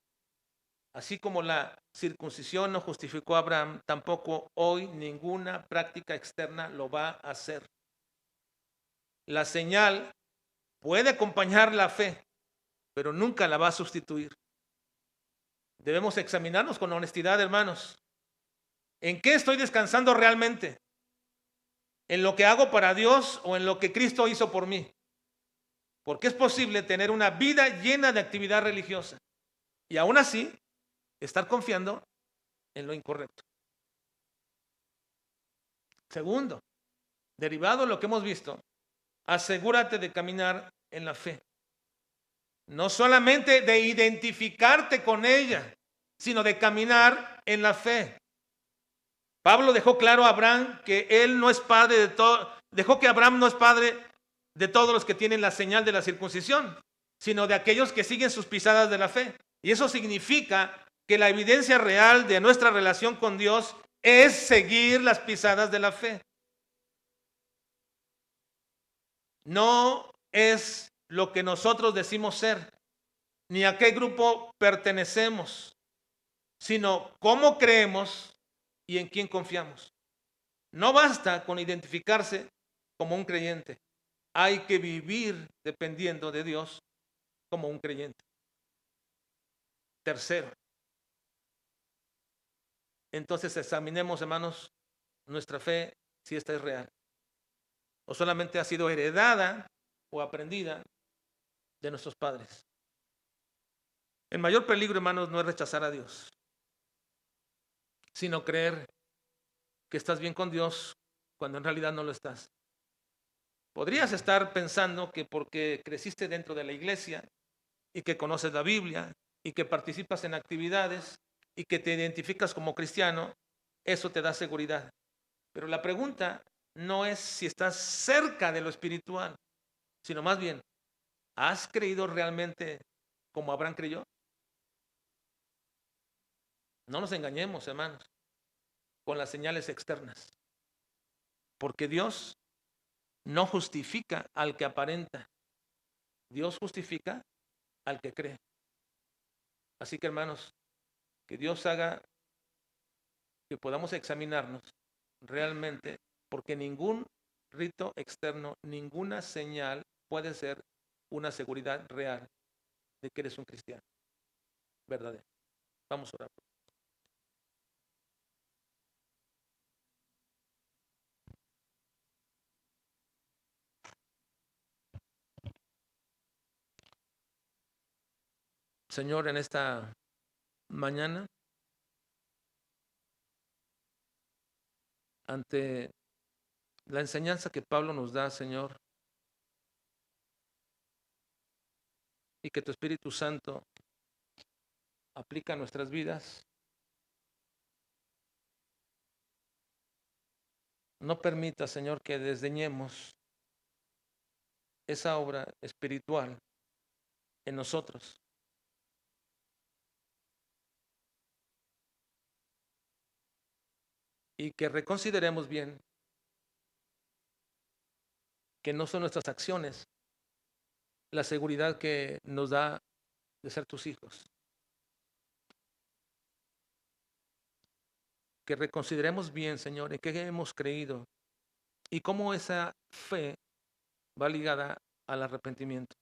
Así como la circuncisión no justificó a Abraham, tampoco hoy ninguna práctica externa lo va a hacer. La señal puede acompañar la fe, pero nunca la va a sustituir. Debemos examinarnos con honestidad, hermanos. ¿En qué estoy descansando realmente? ¿En lo que hago para Dios o en lo que Cristo hizo por mí? Porque es posible tener una vida llena de actividad religiosa y aún así estar confiando en lo incorrecto. Segundo, derivado de lo que hemos visto, asegúrate de caminar en la fe. No solamente de identificarte con ella, sino de caminar en la fe. Pablo dejó claro a Abraham que él no es padre de todo, dejó que Abraham no es padre de todos los que tienen la señal de la circuncisión, sino de aquellos que siguen sus pisadas de la fe. Y eso significa que la evidencia real de nuestra relación con Dios es seguir las pisadas de la fe. No es lo que nosotros decimos ser, ni a qué grupo pertenecemos, sino cómo creemos y en quién confiamos. No basta con identificarse como un creyente, hay que vivir dependiendo de Dios como un creyente. Tercero, entonces examinemos, hermanos, nuestra fe, si esta es real, o solamente ha sido heredada o aprendida de nuestros padres. El mayor peligro, hermanos, no es rechazar a Dios, sino creer que estás bien con Dios cuando en realidad no lo estás. Podrías estar pensando que porque creciste dentro de la iglesia y que conoces la Biblia y que participas en actividades y que te identificas como cristiano, eso te da seguridad. Pero la pregunta no es si estás cerca de lo espiritual, sino más bien, ¿has creído realmente como Abraham creyó? No nos engañemos, hermanos, con las señales externas, porque Dios no justifica al que aparenta, Dios justifica al que cree. Así que, hermanos, que Dios haga que podamos examinarnos realmente, porque ningún rito externo, ninguna señal puede ser una seguridad real de que eres un cristiano verdadero. Vamos a orar. Señor, en esta mañana, ante la enseñanza que Pablo nos da, Señor, y que tu Espíritu Santo aplica a nuestras vidas, no permita, Señor, que desdeñemos esa obra espiritual en nosotros. Y que reconsideremos bien que no son nuestras acciones la seguridad que nos da de ser tus hijos. Que reconsideremos bien, Señor, en qué hemos creído y cómo esa fe va ligada al arrepentimiento,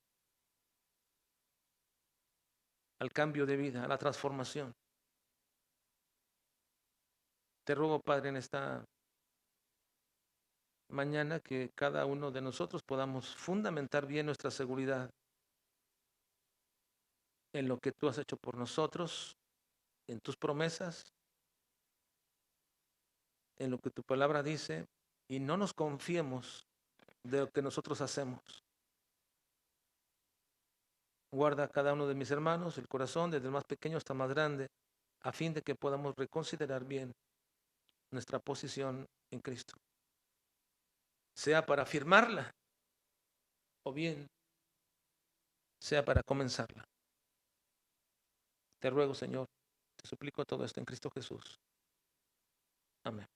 al cambio de vida, a la transformación. Te ruego, Padre, en esta mañana que cada uno de nosotros podamos fundamentar bien nuestra seguridad en lo que tú has hecho por nosotros, en tus promesas, en lo que tu palabra dice, y no nos confiemos de lo que nosotros hacemos. Guarda a cada uno de mis hermanos el corazón, desde el más pequeño hasta el más grande, a fin de que podamos reconsiderar bien nuestra posición en Cristo, sea para afirmarla o bien sea para comenzarla. Te ruego, Señor, te suplico todo esto en Cristo Jesús. Amén.